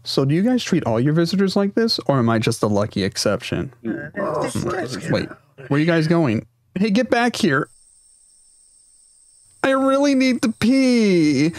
So do you guys treat all your visitors like this, or am I just a lucky exception? Wait, where are you guys going? Hey, get back here. I really need to pee.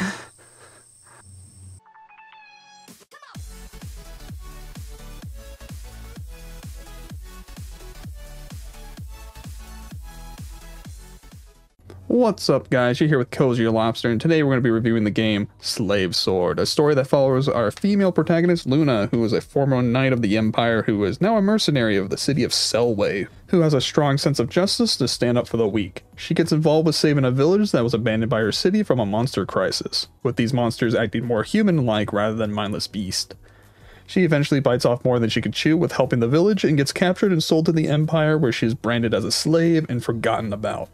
What's up, guys? You're here with Cozy Lobster, and today we're going to be reviewing the game Slave Sword, a story that follows our female protagonist Luna, who is a former knight of the Empire who is now a mercenary of the city of Selway, who has a strong sense of justice to stand up for the weak. She gets involved with saving a village that was abandoned by her city from a monster crisis, with these monsters acting more human-like rather than mindless beasts. She eventually bites off more than she could chew with helping the village and gets captured and sold to the Empire, where she is branded as a slave and forgotten about.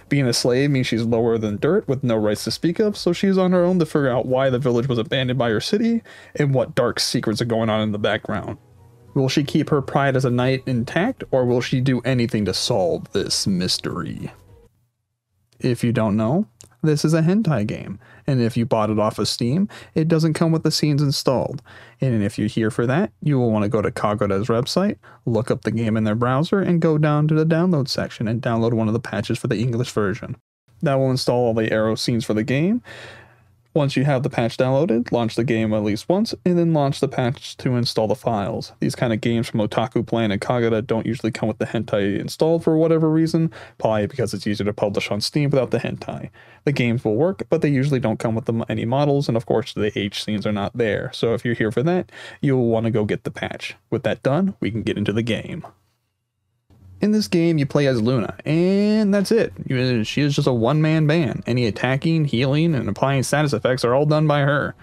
Being a slave means she's lower than dirt with no rights to speak of, so she's on her own to figure out why the village was abandoned by her city and what dark secrets are going on in the background. Will she keep her pride as a knight intact, or will she do anything to solve this mystery? If you don't know, this is a hentai game, and if you bought it off of Steam, it doesn't come with the scenes installed. And if you're here for that, you will want to go to Kagoda's website, look up the game in their browser, and go down to the download section and download one of the patches for the English version. That will install all the arrow scenes for the game. Once you have the patch downloaded, launch the game at least once, and then launch the patch to install the files. These kind of games from Otaku Plan and Kagoda don't usually come with the hentai installed for whatever reason, probably because it's easier to publish on Steam without the hentai. The games will work, but they usually don't come with any models, and of course the H scenes are not there, so if you're here for that, you'll want to go get the patch. With that done, we can get into the game. In this game, you play as Luna, and that's it. She is just a one-man band. Any attacking, healing, and applying status effects are all done by her.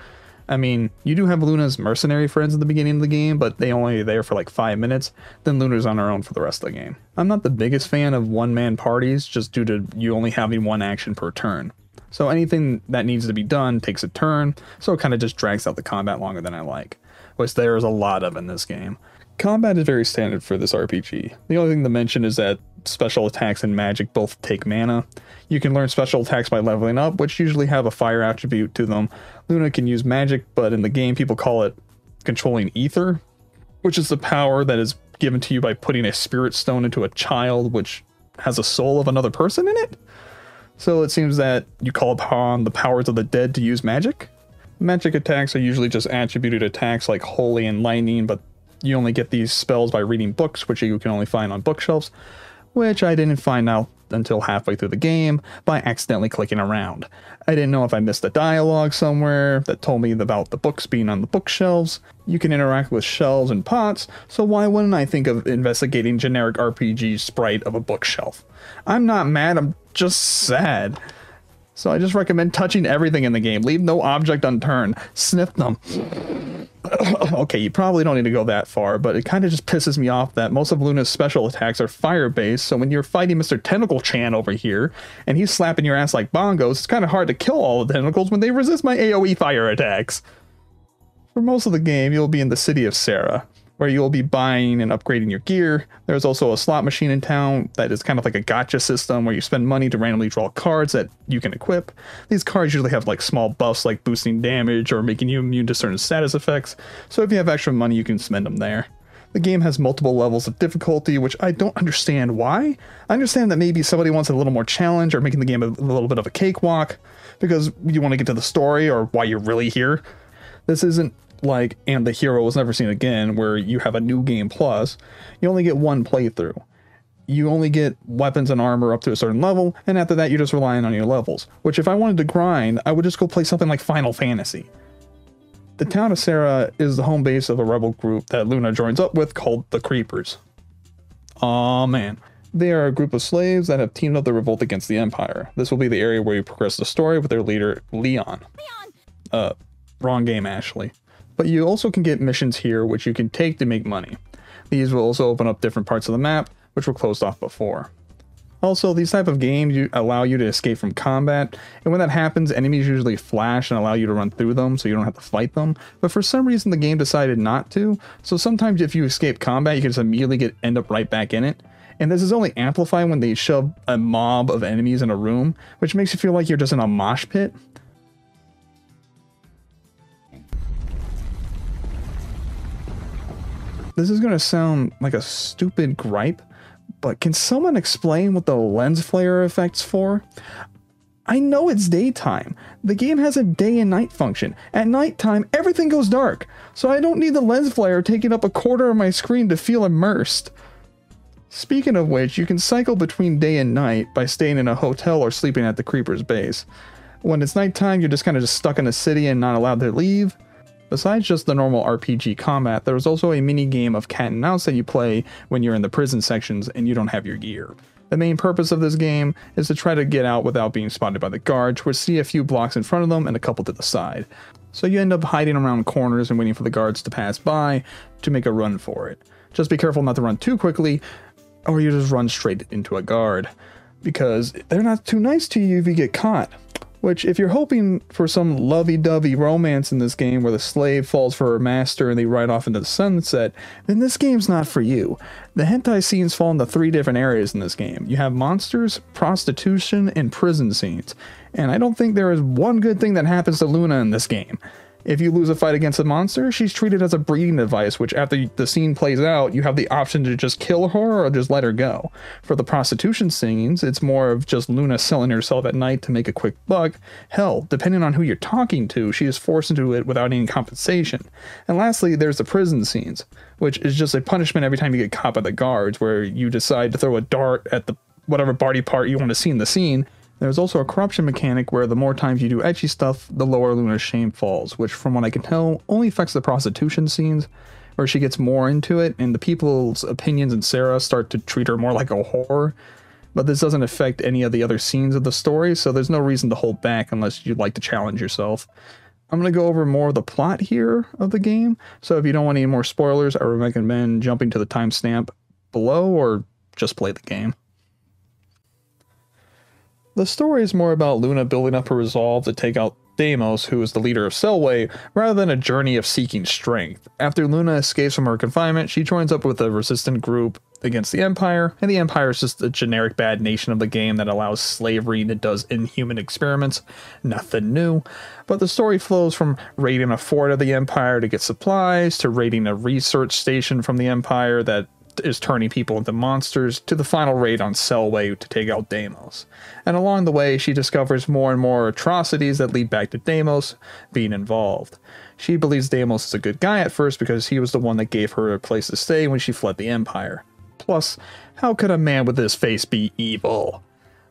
I mean, you do have Luna's mercenary friends at the beginning of the game, but they only there for like 5 minutes, then Luna's on her own for the rest of the game. I'm not the biggest fan of one-man parties, just due to you only having one action per turn. So anything that needs to be done takes a turn, so it kind of just drags out the combat longer than I like, which there is a lot of in this game. Combat is very standard for this RPG. The only thing to mention is that special attacks and magic both take mana. You can learn special attacks by leveling up, which usually have a fire attribute to them. Luna can use magic, but in the game people call it controlling ether, which is the power that is given to you by putting a spirit stone into a child which has a soul of another person in it. So it seems that you call upon the powers of the dead to use magic. Magic attacks are usually just attributed attacks like Holy and Lightning, but you only get these spells by reading books, which you can only find on bookshelves, which I didn't find out until halfway through the game by accidentally clicking around. I didn't know if I missed a dialogue somewhere that told me about the books being on the bookshelves. You can interact with shelves and pots, so why wouldn't I think of investigating generic RPG sprite of a bookshelf? I'm not mad, I'm just sad. So I just recommend touching everything in the game. Leave no object unturned. Sniff them. Okay, you probably don't need to go that far, but it kind of just pisses me off that most of Luna's special attacks are fire-based, so when you're fighting Mr. Tentacle Chan over here, and he's slapping your ass like bongos, it's kind of hard to kill all the tentacles when they resist my AoE fire attacks. For most of the game, you'll be in the city of Sarah, where you'll be buying and upgrading your gear. There's also a slot machine in town that is kind of like a gacha system where you spend money to randomly draw cards that you can equip. These cards usually have like small buffs like boosting damage or making you immune to certain status effects, so if you have extra money you can spend them there. The game has multiple levels of difficulty, which I don't understand why. I understand that maybe somebody wants a little more challenge or making the game a little bit of a cakewalk because you want to get to the story or why you're really here. This isn't like And the Hero Was Never Seen Again, where you have a new game plus. You only get one playthrough. You only get weapons and armor up to a certain level, and after that you're just relying on your levels, which if I wanted to grind, I would just go play something like Final Fantasy. The town of Sarah is the home base of a rebel group that Luna joins up with called the Creepers. Aw man. They are a group of slaves that have teamed up to revolt against the Empire. This will be the area where you progress the story with their leader, Leon. Wrong game, Ashley. But you also can get missions here which you can take to make money. These will also open up different parts of the map which were closed off before. Also, these type of games allow you to escape from combat, and when that happens, enemies usually flash and allow you to run through them so you don't have to fight them, but for some reason the game decided not to, so sometimes if you escape combat you can just immediately end up right back in it. And this is only amplified when they shove a mob of enemies in a room, which makes you feel like you're just in a mosh pit. This is going to sound like a stupid gripe, but can someone explain what the lens flare effect's for? I know it's daytime. The game has a day and night function. At nighttime, everything goes dark, so I don't need the lens flare taking up a quarter of my screen to feel immersed. Speaking of which, you can cycle between day and night by staying in a hotel or sleeping at the Creeper's base. When it's nighttime, you're just kind of stuck in a city and not allowed to leave. Besides just the normal RPG combat, there's also a mini game of cat and mouse that you play when you're in the prison sections and you don't have your gear. The main purpose of this game is to try to get out without being spotted by the guards, which see a few blocks in front of them and a couple to the side. So you end up hiding around corners and waiting for the guards to pass by to make a run for it. Just be careful not to run too quickly, or you just run straight into a guard, because they're not too nice to you if you get caught. Which, if you're hoping for some lovey-dovey romance in this game where the slave falls for her master and they ride off into the sunset, then this game's not for you. The hentai scenes fall into 3 different areas in this game. You have monsters, prostitution, and prison scenes. And I don't think there is one good thing that happens to Luna in this game. If you lose a fight against a monster, she's treated as a breeding device, which after the scene plays out, you have the option to just kill her or just let her go. For the prostitution scenes, it's more of just Luna selling herself at night to make a quick buck. Hell, depending on who you're talking to, she is forced into it without any compensation. And lastly, there's the prison scenes, which is just a punishment every time you get caught by the guards, where you decide to throw a dart at the whatever body part you want to see in the scene. There's also a corruption mechanic where the more times you do ecchi stuff, the lower Luna's shame falls, which from what I can tell only affects the prostitution scenes, where she gets more into it and the people's opinions in Sarah start to treat her more like a whore. But this doesn't affect any of the other scenes of the story, so there's no reason to hold back unless you'd like to challenge yourself. I'm going to go over more of the plot here of the game, so if you don't want any more spoilers, I recommend jumping to the timestamp below or just play the game. The story is more about Luna building up her resolve to take out Deimos, who is the leader of Selway, rather than a journey of seeking strength. After Luna escapes from her confinement, she joins up with a resistant group against the Empire, and the Empire is just a generic bad nation of the game that allows slavery and does inhuman experiments. Nothing new. But the story flows from raiding a fort of the Empire to get supplies, to raiding a research station from the Empire that is turning people into monsters, to the final raid on Selway to take out Deimos. And along the way, she discovers more and more atrocities that lead back to Deimos being involved. She believes Deimos is a good guy at first because he was the one that gave her a place to stay when she fled the Empire. Plus, how could a man with this face be evil?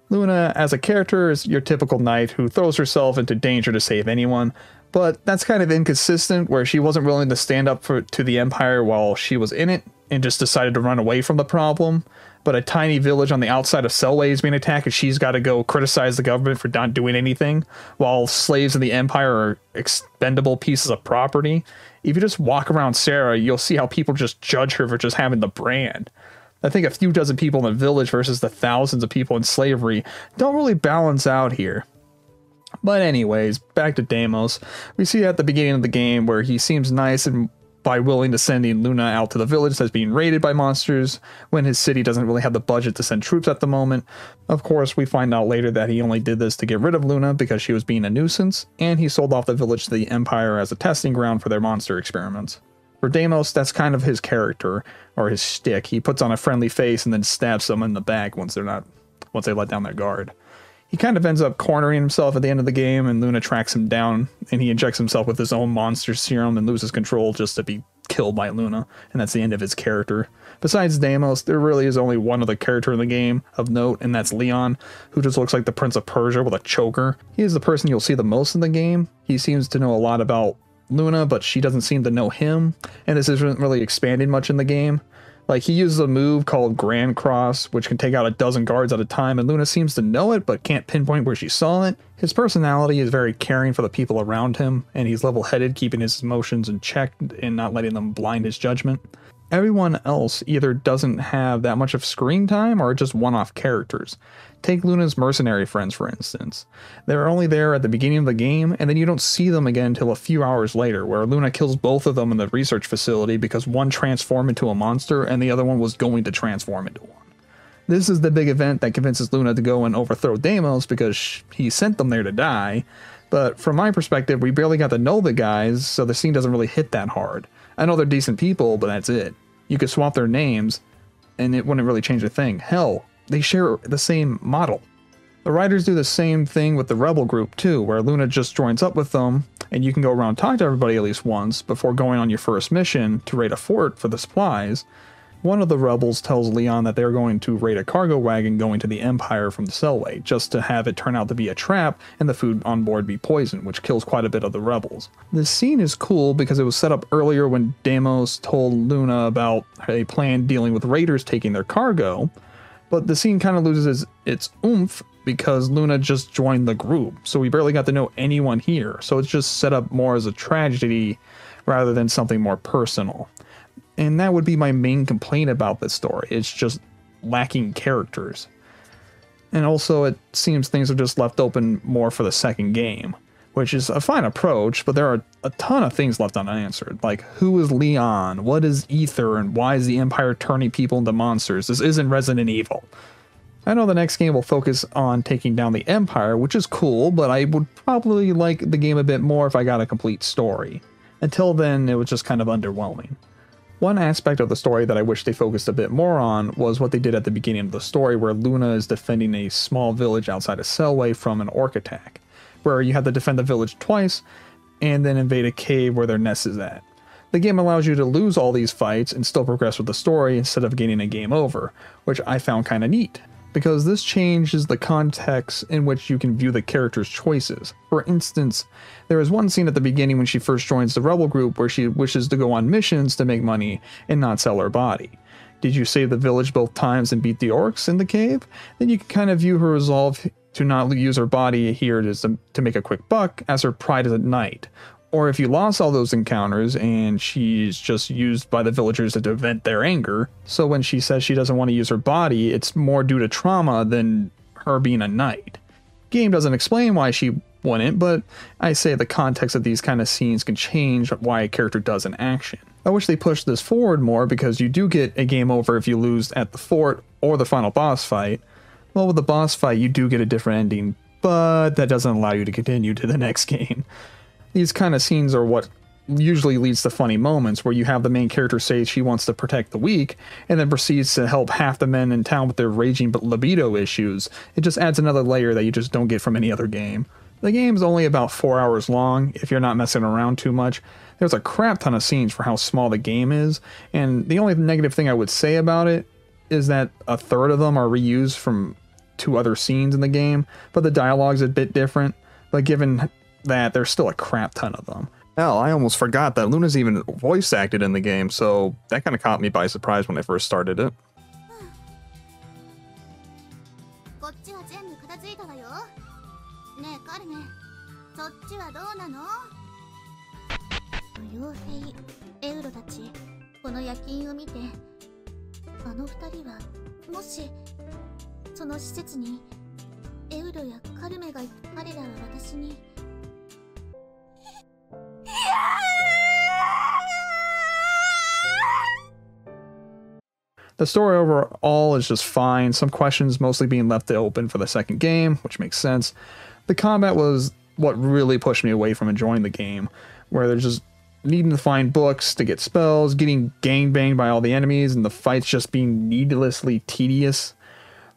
Luna, as a character, is your typical knight who throws herself into danger to save anyone, but that's kind of inconsistent, where she wasn't willing to stand up to the Empire while she was in it, and just decided to run away from the problem. But a tiny village on the outside of Selway is being attacked, and she's got to go criticize the government for not doing anything, while slaves in the Empire are expendable pieces of property. If you just walk around Sarah, you'll see how people just judge her for just having the brand. I think a few dozen people in the village versus the thousands of people in slavery don't really balance out here. But anyways, back to Deimos. We see at the beginning of the game where he seems nice and by willing to sending Luna out to the village that's being raided by monsters when his city doesn't really have the budget to send troops at the moment. Of course, we find out later that he only did this to get rid of Luna because she was being a nuisance, and he sold off the village to the Empire as a testing ground for their monster experiments. For Deimos, that's kind of his character, or his shtick. He puts on a friendly face and then stabs someone in the back once they let down their guard. He kind of ends up cornering himself at the end of the game, and Luna tracks him down, and he injects himself with his own monster serum and loses control just to be killed by Luna, and that's the end of his character. Besides Deimos, there really is only one other character in the game of note, and that's Leon, who just looks like the Prince of Persia with a choker. He is the person you'll see the most in the game. He seems to know a lot about Luna, but she doesn't seem to know him, and this isn't really expanded much in the game. Like, he uses a move called Grand Cross, which can take out a dozen guards at a time, and Luna seems to know it, but can't pinpoint where she saw it. His personality is very caring for the people around him, and he's level-headed, keeping his emotions in check and not letting them blind his judgment. Everyone else either doesn't have that much of screen time or are just one-off characters. Take Luna's mercenary friends, for instance. They're only there at the beginning of the game, and then you don't see them again until a few hours later, where Luna kills both of them in the research facility because one transformed into a monster and the other one was going to transform into one. This is the big event that convinces Luna to go and overthrow Deimos because he sent them there to die, but from my perspective, we barely got to know the guys, so the scene doesn't really hit that hard. I know they're decent people, but that's it. you could swap their names and it wouldn't really change a thing. Hell, they share the same model. The writers do the same thing with the rebel group too, where Luna just joins up with them, and you can go around and talk to everybody at least once before going on your first mission to raid a fort for the supplies. One of the rebels tells Leon that they're going to raid a cargo wagon going to the Empire from the Selway, just to have it turn out to be a trap and the food on board be poisoned, which kills quite a bit of the rebels. This scene is cool because it was set up earlier when Deimos told Luna about a plan dealing with raiders taking their cargo, but the scene kind of loses its oomph because Luna just joined the group, so we barely got to know anyone here, so it's just set up more as a tragedy rather than something more personal. And that would be my main complaint about this story. It's just lacking characters. And also it seems things are just left open more for the second game, which is a fine approach, but there are a ton of things left unanswered. Like, who is Leon? What is Ether? And why is the Empire turning people into monsters? This isn't Resident Evil. I know the next game will focus on taking down the Empire, which is cool, but I would probably like the game a bit more if I got a complete story. Until then, it was just kind of underwhelming. One aspect of the story that I wish they focused a bit more on was what they did at the beginning of the story, where Luna is defending a small village outside of Selway from an orc attack, where you have to defend the village twice and then invade a cave where their nest is at. The game allows you to lose all these fights and still progress with the story instead of getting a game over, which I found kind of neat, because this changes the context in which you can view the character's choices. For instance, there is one scene at the beginning when she first joins the rebel group where she wishes to go on missions to make money and not sell her body. Did you save the village both times and beat the orcs in the cave? Then you can kind of view her resolve to not use her body here to make a quick buck as her pride is at night. Or if you lost all those encounters and she's just used by the villagers to vent their anger, so when she says she doesn't want to use her body, it's more due to trauma than her being a knight. Game doesn't explain why she wouldn't, but I say the context of these kind of scenes can change why a character does an action. I wish they pushed this forward more because you do get a game over if you lose at the fort or the final boss fight. Well, with the boss fight you do get a different ending, but that doesn't allow you to continue to the next game. These kind of scenes are what usually leads to funny moments where you have the main character say she wants to protect the weak and then proceeds to help half the men in town with their raging libido issues. It just adds another layer that you just don't get from any other game. The game's only about 4 hours long if you're not messing around too much. There's a crap ton of scenes for how small the game is, and the only negative thing I would say about it is that a third of them are reused from 2 other scenes in the game, but the dialogue's a bit different. But given that, there's still a crap ton of them. Hell, I almost forgot that Luna's even voice acted in the game, so that kind of caught me by surprise when I first started it. こっちは全部片付いたわよ。ねえカルメ、そっちはどうなの？ヨーフェイ、エウロたち、この夜勤を見て、あの二人はもしその施設にエウロやカルメがいた彼らは私に。The story overall is just fine, some questions mostly being left open for the second game, which makes sense. The combat was what really pushed me away from enjoying the game, where there's just needing to find books to get spells, getting gangbanged by all the enemies, and the fights just being needlessly tedious.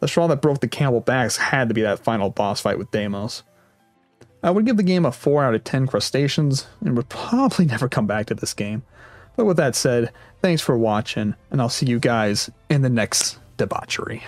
The straw that broke the camel's backs had to be that final boss fight with Deimos. I would give the game a 4 out of 10 crustaceans, and would probably never come back to this game. But with that said, thanks for watching, and I'll see you guys in the next debauchery.